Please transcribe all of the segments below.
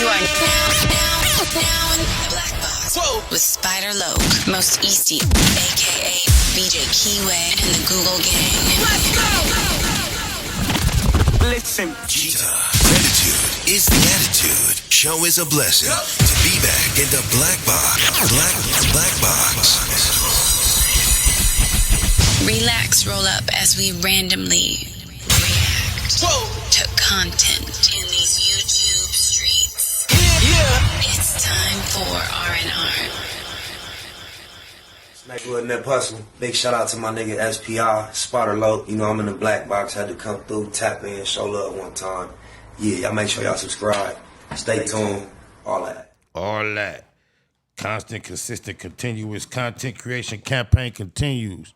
You are now in the Black Box. Whoa. With Spider Loke, Most Easty, aka BJ Keyway, and the Google Gang. Let's go! Listen. Gratitude is the attitude. Show is a blessing. To be back in the Black Box. Black Box. Relax, roll up as we randomly react to content in these YouTube streets. Yeah. It's time for R&R. Smack with that hustle. Big shout out to my nigga SPI, Spotter Low. You know I'm in the Black Box. Had to come through, tap in, show love one time. Yeah, y'all make sure y'all subscribe. Stay tuned. All that. All that. Constant, consistent, continuous content creation campaign continues.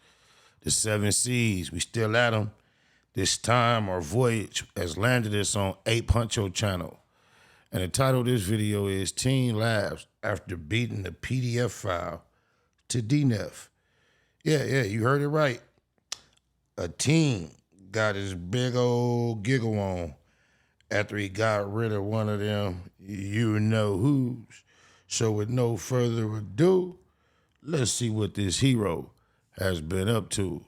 The 7 C's, we still at them. This time, our voyage has landed us on Ape Huncho channel. And the title of this video is Teen Laughs After Beating the PDF file to DNF. Yeah, you heard it right. A teen got his big old giggle on after he got rid of one of them you-know-who's. So with no further ado, let's see what this hero has been up to.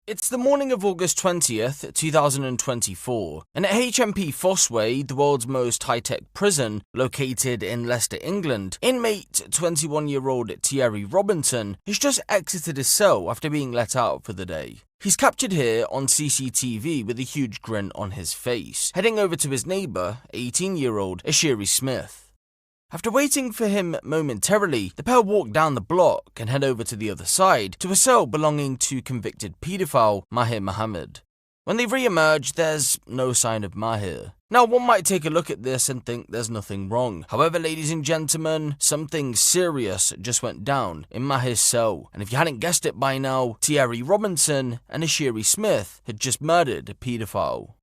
It's the morning of August 20th, 2024, and at HMP Fossway, the world's most high-tech prison, located in Leicester, England, inmate 21-year-old Thierry Robinson has just exited his cell after being let out for the day. He's captured here on CCTV with a huge grin on his face, heading over to his neighbour, 18-year-old Ashiri Smith. After waiting for him momentarily, the pair walk down the block and head over to the other side to a cell belonging to convicted paedophile Mah Muhammad. When they re-emerge, there's no sign of Mahir. Now, one might take a look at this and think there's nothing wrong. However, ladies and gentlemen, something serious just went down in Mahir's cell. And if you hadn't guessed it by now, Thierry Robinson and Ashiri Smith had just murdered a paedophile.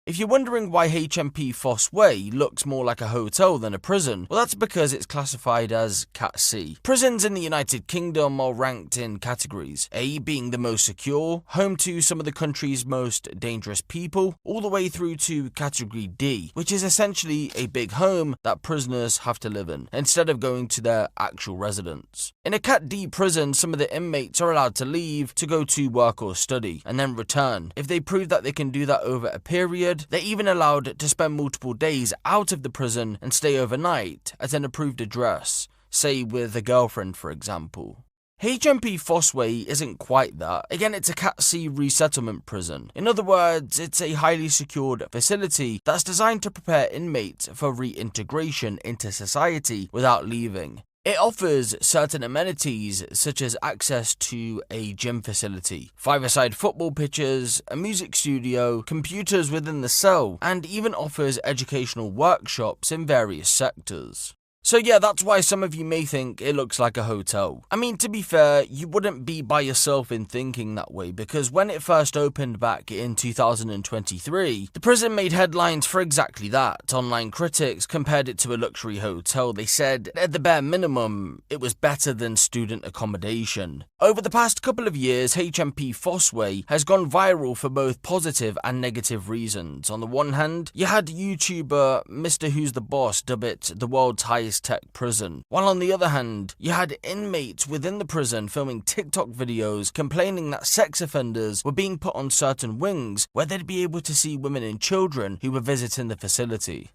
If you're wondering why HMP Fossway looks more like a hotel than a prison, well, that's because it's classified as Cat C. Prisons in the United Kingdom are ranked in categories, A being the most secure, home to some of the country's most dangerous people, all the way through to Category D, which is essentially a big home that prisoners have to live in, instead of going to their actual residence. In a Cat D prison, some of the inmates are allowed to leave to go to work or study, and then return. If they prove that they can do that over a period, they're even allowed to spend multiple days out of the prison and stay overnight at an approved address, say with a girlfriend for example. HMP Fossway isn't quite that. Again, it's a Cat C resettlement prison. In other words, it's a highly secured facility that's designed to prepare inmates for reintegration into society without leaving. It offers certain amenities such as access to a gym facility, five-a-side football pitches, a music studio, computers within the cell, and even offers educational workshops in various sectors. So yeah, that's why some of you may think it looks like a hotel. I mean, to be fair, you wouldn't be by yourself in thinking that way, because when it first opened back in 2023, the prison made headlines for exactly that. Online critics compared it to a luxury hotel. They said, at the bare minimum, it was better than student accommodation. Over the past couple of years, HMP Fossway has gone viral for both positive and negative reasons. On the one hand, you had YouTuber Mr. Who's the Boss dub it the world's highest tech prison, while on the other hand, you had inmates within the prison filming TikTok videos complaining that sex offenders were being put on certain wings where they'd be able to see women and children who were visiting the facility.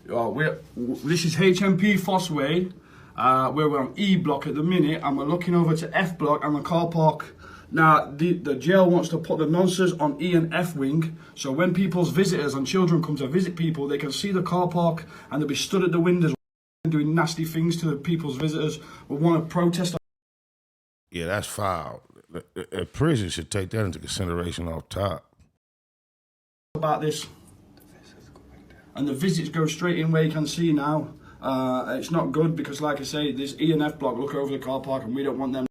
This is HMP Fossway. We're on E block at the minute, and we're looking over to F block and the car park. Now, the jail wants to put the nonsense on E and F wing, so when people's visitors and children come to visit people, they can see the car park and they'll be stood at the windows doing nasty things to the people's visitors. We want to protest. Yeah, that's foul. A prison should take that into consideration off top. About this. And the visits go straight in where you can see now. It's not good because, like I say, this E and F block look over the car park and we don't want them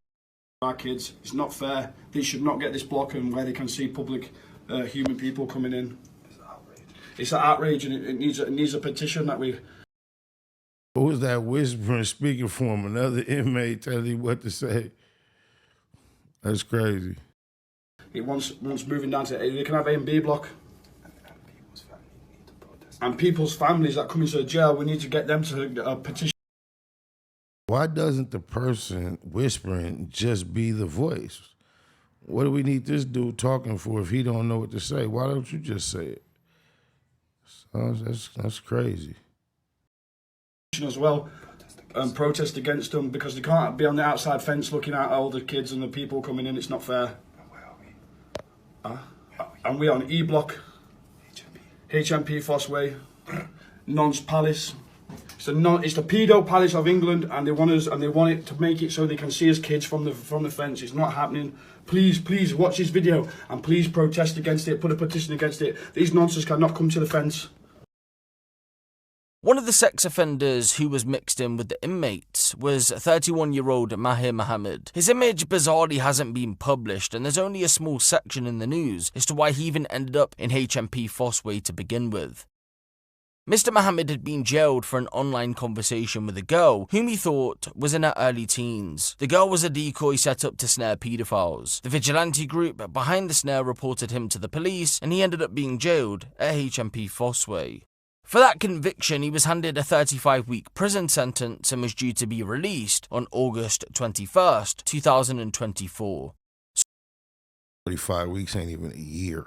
our kids. It's not fair. They should not get this block and where they can see public human people coming in. It's outrage. It's an outrage, and it needs a petition that we... What was that whispering speaking for him? Another inmate telling him what to say. That's crazy. It wants moving down to... They can have A and B block. And people's families that come into the jail, we need to get them to petition. Why doesn't the person whispering just be the voice? What do we need this dude talking for if he don't know what to say? Why don't you just say it? So that's crazy. As well, protest against them, because they can't be on the outside fence looking at all the kids and the people coming in. It's not fair. Where are we? And we're on E Block, HMP Fossway, Nonce Palace. It's the Pedo Palace of England, and they want it to make it so they can see us kids from the fence. It's not happening. Please watch this video and please protest against it. Put a petition against it. These nonsense cannot come to the fence. One of the sex offenders who was mixed in with the inmates was 31-year-old Mah Muhammad. His image bizarrely hasn't been published, and there's only a small section in the news as to why he even ended up in HMP Fossway to begin with. Mr. Muhammad had been jailed for an online conversation with a girl whom he thought was in her early teens. The girl was a decoy set up to snare pedophiles. The vigilante group behind the snare reported him to the police, and he ended up being jailed at HMP Fossway. For that conviction, he was handed a 35-week prison sentence and was due to be released on August 21st, 2024. 35 weeks ain't even a year.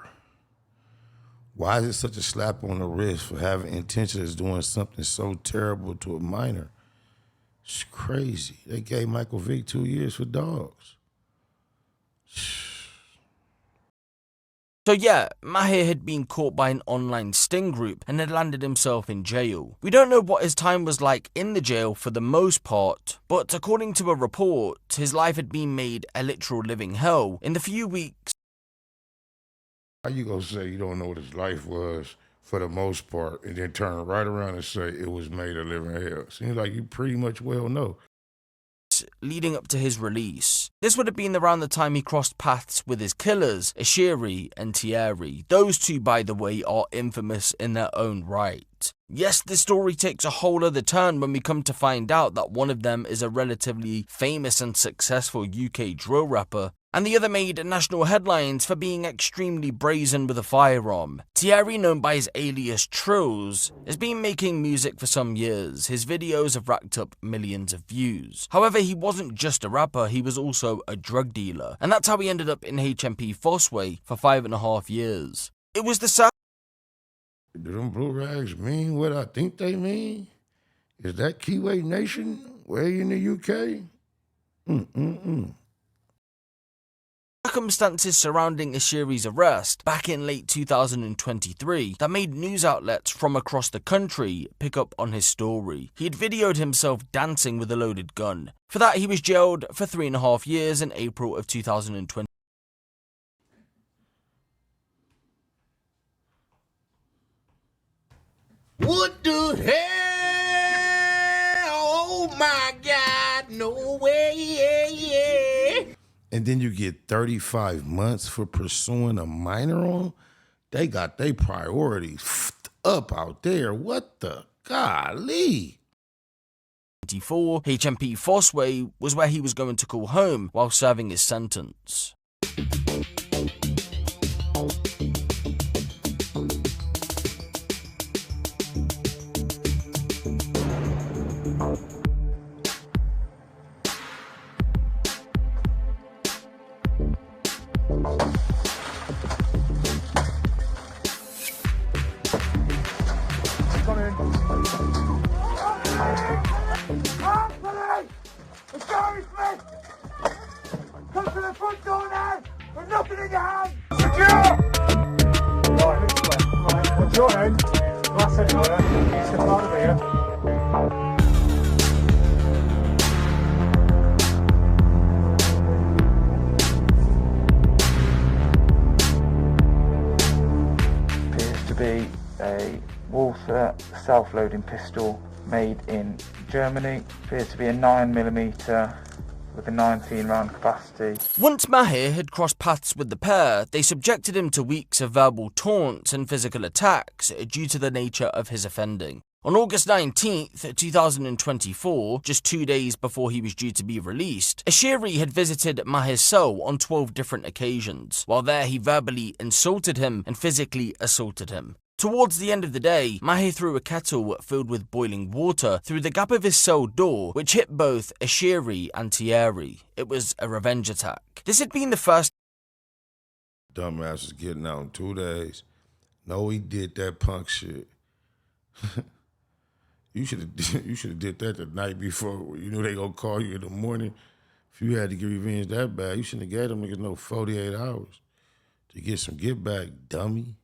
Why is it such a slap on the wrist for having intentions of doing something so terrible to a minor? It's crazy. They gave Michael Vick 2 years for dogs. So yeah, Mah had been caught by an online sting group and had landed himself in jail. We don't know what his time was like in the jail for the most part, but according to a report, his life had been made a literal living hell in the few weeks. How you gonna say you don't know what his life was for the most part and then turn right around and say it was made a living hell? Seems like you pretty much well know. Leading up to his release. This would have been around the time he crossed paths with his killers, Ashiri and Thierry. Those two, by the way, are infamous in their own right. Yes, this story takes a whole other turn when we come to find out that one of them is a relatively famous and successful UK drill rapper, and the other made national headlines for being extremely brazen with a firearm. Thierry, known by his alias Trills, has been making music for some years. His videos have racked up millions of views. However, he wasn't just a rapper, he was also a drug dealer, and that's how he ended up in HMP Fossway for 5.5 years. It was the South. Do them blue rags mean what I think they mean? Is that Kiwi Nation way in the UK? Circumstances surrounding Ashiri's arrest back in late 2023 that made news outlets from across the country pick up on his story. He had videoed himself dancing with a loaded gun. For that, he was jailed for 3.5 years in April of 2020. What the hell? Oh my God, no way. And then you get 35 months for pursuing a minor on? They got their priorities up out there. What the golly? HMP Fossway was where he was going to call home while serving his sentence. Come to the front door now! With nothing in your hand! Secure! Right, what's your name? Glass anywhere. You step out of here. Appears to be a Walther self-loading pistol made in Germany. Appears to be a 9mm with a 19-round capacity. Once Mah had crossed paths with the pair, they subjected him to weeks of verbal taunts and physical attacks due to the nature of his offending. On August 19th, 2024, just 2 days before he was due to be released, Ashiri had visited Mah's cell on 12 different occasions. While there, he verbally insulted him and physically assaulted him. Towards the end of the day, Mah threw a kettle filled with boiling water through the gap of his cell door, which hit both Ashiri and Thierry. It was a revenge attack. This had been the first Dumbass was getting out in 2 days. No, he did that punk shit. You should have did that the night before. You knew they gonna call you in the morning. If you had to get revenge that bad, you shouldn't have gave them niggas no 48 hours to get some get back, dummy.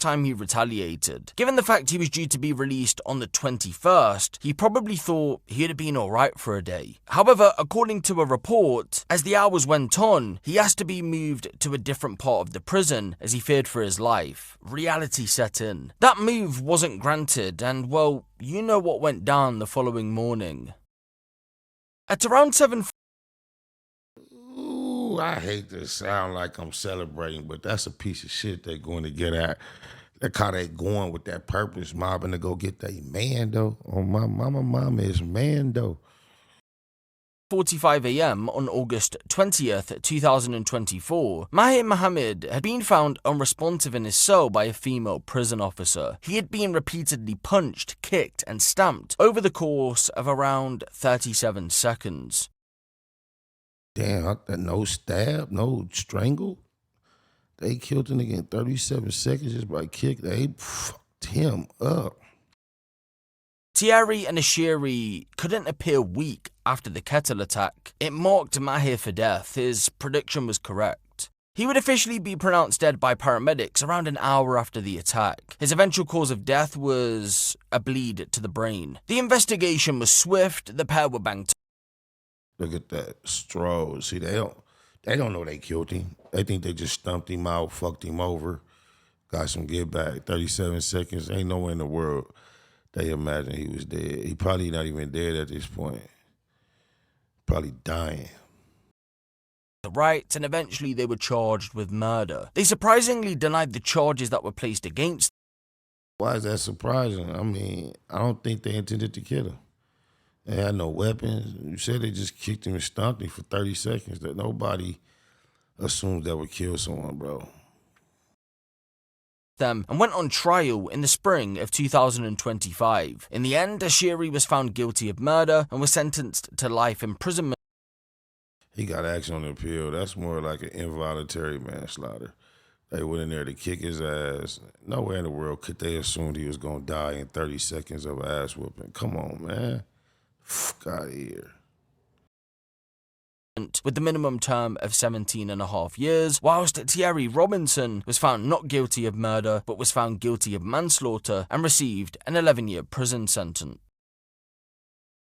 time he retaliated. Given the fact he was due to be released on the 21st, he probably thought he'd have been alright for a day. However, according to a report, as the hours went on, he asked to be moved to a different part of the prison as he feared for his life. Reality set in. That move wasn't granted, and well, you know what went down the following morning. At around 7. Ooh, I hate to sound like I'm celebrating, but that's a piece of shit they're going to get at. Look how they going with that purpose, mobbing to go get that Mando. Oh, my mama is Mando. 4:45 a.m. on August 20th, 2024, Mah Muhammad had been found unresponsive in his cell by a female prison officer. He had been repeatedly punched, kicked, and stamped over the course of around 37 seconds. Damn, no stab, no strangle. They killed the nigga in 37 seconds just by kick. They fucked him up. Thierry and Ashiri couldn't appear weak after the kettle attack. It marked Mah for death. His prediction was correct. He would officially be pronounced dead by paramedics around an hour after the attack. His eventual cause of death was a bleed to the brain. The investigation was swift. The pair were banged. Look at that Stroll. See, they don't know they killed him. They think they just stumped him out, fucked him over, got some get back. 37 seconds. Ain't nowhere in the world they imagine he was dead. He probably not even dead at this point. Probably dying. The rights, and eventually they were charged with murder. They surprisingly denied the charges that were placed against them. Why is that surprising? I mean, I don't think they intended to kill him. They had no weapons. You said they just kicked him and stomped him for 30 seconds. That nobody assumes that would kill someone, bro. Them and went on trial in the spring of 2025. In the end, Ashiri was found guilty of murder and was sentenced to life imprisonment. He got action on the appeal. That's more like an involuntary manslaughter. They went in there to kick his ass. Nowhere in the world could they assume he was going to die in 30 seconds of ass whooping. Come on, man. Fuck out of here. With the minimum term of 17.5 years, whilst Thierry Robinson was found not guilty of murder but was found guilty of manslaughter and received an 11-year prison sentence.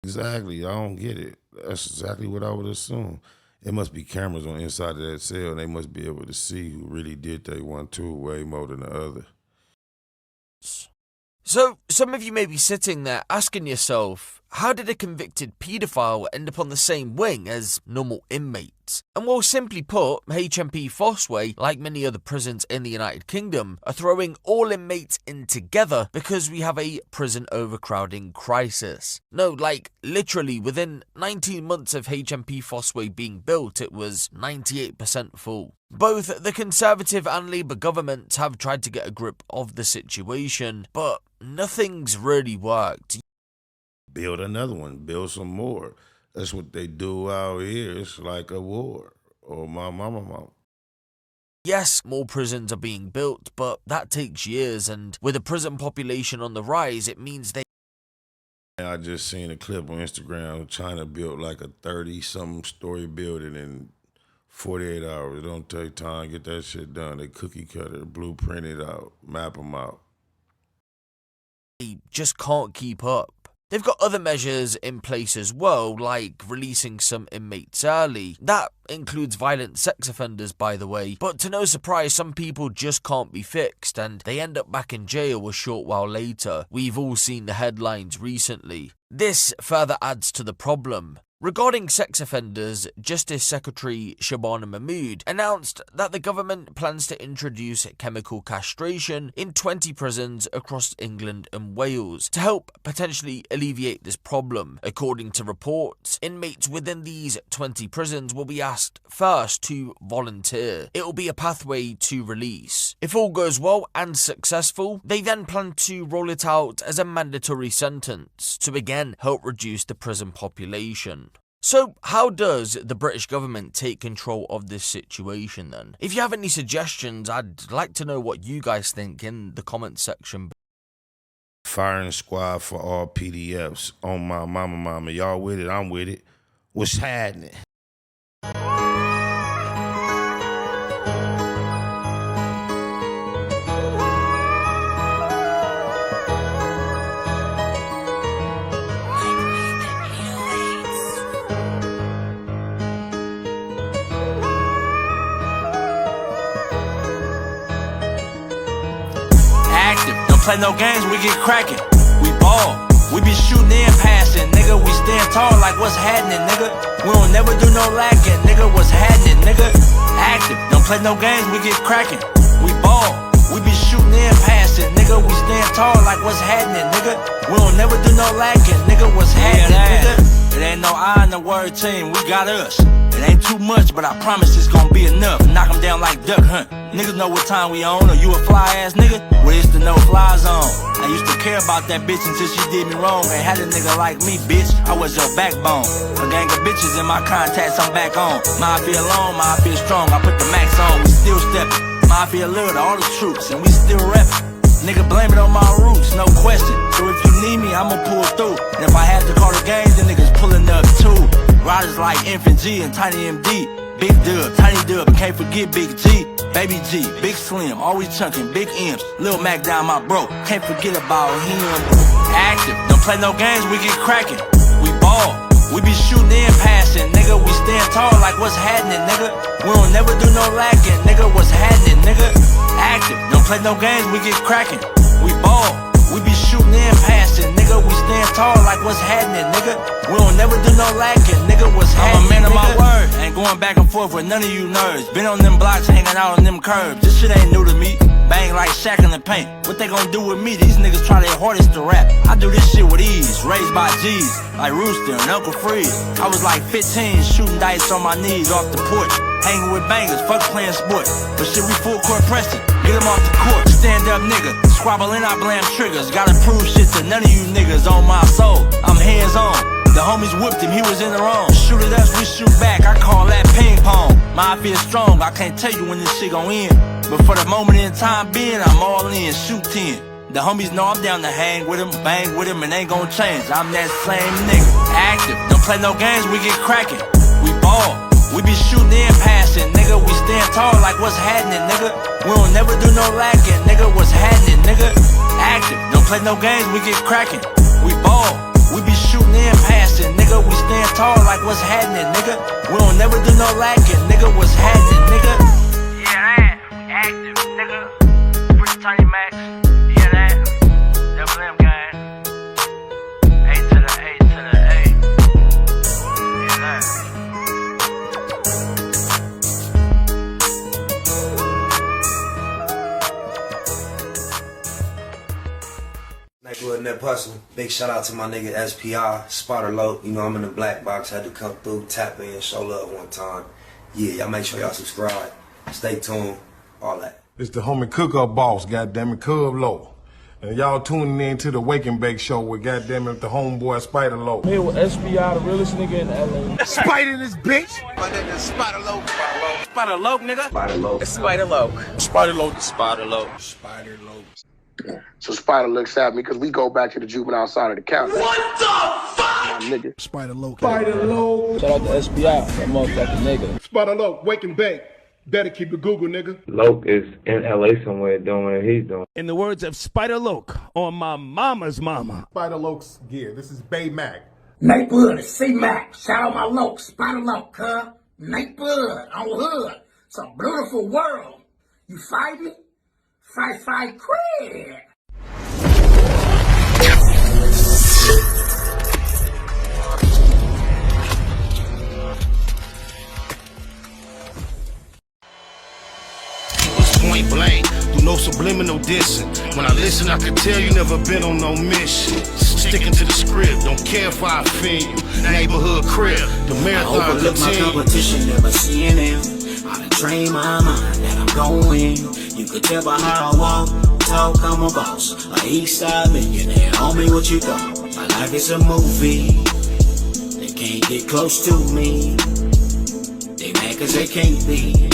Exactly, I don't get it. That's exactly what I would assume. It must be cameras on the inside of that cell, and they must be able to see who really did that 1-2 way more than the other. So, some of you may be sitting there asking yourself, how did a convicted paedophile end up on the same wing as normal inmates? And well, simply put, HMP Fossway, like many other prisons in the United Kingdom, are throwing all inmates in together because we have a prison overcrowding crisis. No, like, literally, within 19 months of HMP Fossway being built, it was 98% full. Both the Conservative and Labour governments have tried to get a grip of the situation, but nothing's really worked. Build another one, build some more. That's what they do out here. It's like a war. Or my mama. Yes, more prisons are being built, but that takes years, and with a prison population on the rise, it means they... I just seen a clip on Instagram. China built like a 30-something story building in 48 hours. It don't take time to get that shit done. They cookie cutter, blueprint it out, map them out. They just can't keep up. They've got other measures in place as well, like releasing some inmates early. That includes violent sex offenders, by the way. But to no surprise, some people just can't be fixed, and they end up back in jail a short while later. We've all seen the headlines recently. This further adds to the problem. Regarding sex offenders, Justice Secretary Shabana Mahmood announced that the government plans to introduce chemical castration in 20 prisons across England and Wales to help potentially alleviate this problem. According to reports, inmates within these 20 prisons will be asked first to volunteer. It will be a pathway to release. If all goes well and successful, they then plan to roll it out as a mandatory sentence to again help reduce the prison population. So how does the British government take control of this situation then? If you have any suggestions, I'd like to know what you guys think in the comment section. Firing squad for all PDFs on my mama. Y'all with it? I'm with it. What's happening? Play no games, we get cracking. We ball, we be shooting and passing, nigga. We stand tall like what's happening, nigga. We don't never do no lacking, nigga. What's happening, nigga? Active, don't play no games, we get cracking. We ball, we be shooting and passing, nigga. We stand tall like what's happening, nigga. We don't never do no lacking, nigga. What's happening, nigga? It ain't no I in the word team, we got us. It ain't too much, but I promise it's gonna be enough. Knock 'em down like duck hunt. Niggas know what time we on, or you a fly ass nigga? Well, it's the no fly zone. I used to care about that bitch until she did me wrong. Ain't had a nigga like me, bitch. I was your backbone. A gang of bitches in my contacts, I'm back on. Mafia alone, Mafia strong. I put the max on, we still steppin'. Mafia love to all the troops, and we still reppin'. Nigga, blame it on my roots, no question. So if you need me, I'ma pull through. And if I had to call the game, then niggas pulling up too. Riders like Infant G and Tiny MD. Big Dub, Tiny Dub, and can't forget Big G. Baby G, Big Slim, always chunkin', Big M's. Lil Mac down my bro, can't forget about him. Active, don't play no games, we get cracking. We ball, we be shooting and passing, nigga. We stand tall like what's happening, nigga. We don't never do no lacking, nigga. What's happening, nigga? Active, don't play no games, we get cracking. We ball, we be shooting and passing, nigga. We stand tall like what's happening, nigga. We don't never do no lacking, nigga. What's happening, I'm a man of my word, ain't going back and forth with none of you nerds. Been on them blocks, hanging out on them curbs. This shit ain't new to me. Bang like Shaq in the paint. What they gon' do with me? These niggas try their hardest to rap. I do this shit with ease, raised by G's, like Rooster and Uncle Freeze. I was like 15, shooting dice on my knees off the porch. Hanging with bangers, fuck playing sports. But shit, we full court pressing, get them off the court. Stand up nigga, squabble and I blam triggers. Gotta prove shit to none of you niggas on my soul. I'm hands on. The homies whipped him, he was in the wrong. Shoot at us, we shoot back, I call that ping pong. Mafia strong, I can't tell you when this shit gon' end. But for the moment in time being, I'm all in, shoot 10. The homies know I'm down to hang with him, bang with him, and ain't gon' change. I'm that same nigga. Active, don't play no games, we get cracking. We ball, we be shooting and passing, nigga. We stand tall like what's happening, nigga. We don't never do no lacking, nigga. What's happening, nigga? Active, don't play no games, we get cracking. We ball, we be shooting and passing, nigga. We stand tall like what's happening, nigga. We don't never do no lacking, nigga. What's happening, nigga? Yeah, that, we active, nigga. Pretty Tiny Max, yeah, that. Double M gang. A to the A to the A. Yeah, that. Neighborhood Net Hustle. Big shout out to my nigga SPI, Spotter Low. You know I'm in the black box, had to come through, tap in, show love one time. Yeah, y'all make sure y'all subscribe. Stay tuned, all that. It's the homie Cook-Up Boss, goddammit, Cub Low. And y'all tuning in to the Wake and Bake Show with goddammit the homeboy Spider Low. Here with SPI, the realest nigga in LA. Spider this bitch! My nigga is Spider Low. Spider Loke, nigga. Spider Low. Spider Loke. Spider Low. Spider Loke. Spider Low. So Spider looks at me because we go back to the juvenile side of the county. What the fuck? My nigga. Spider Low. Spider Low. Shout out to SPI, that motherfucking nigga. Spider Low, Wake and Bake. Better keep it Google, nigga. Loke is in LA somewhere doing what he's doing. In the words of Spider Loke on my mama's mama. Spider Loke's gear. This is Bay Mac. Neighborhood, C-Mac. Shout out my Loke, Spider Loke, huh? Neighborhood, on hood. It's a beautiful world. You fight me? Fight, crib. point blank, do no subliminal dissing. When I listen, I can tell you never been on no mission. Sticking to the script, don't care if I offend you. Neighborhood crib, the marathon I overlook my continue. competition, never seeing them. I done trained my mind that I'm going. You could tell by how I walk, talk, I'm a boss. A east side millionaire, homie, what you thought? My life is a movie. They can't get close to me. They mad cause they can't be.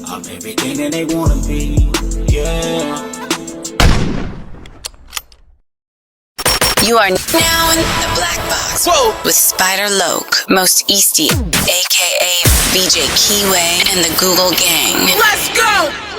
I'm everything that they wanna be. Yeah. You are now in the Black Box with Spider Loke, Most Easty, aka BJ Keyway, and the Google Gang. Let's go!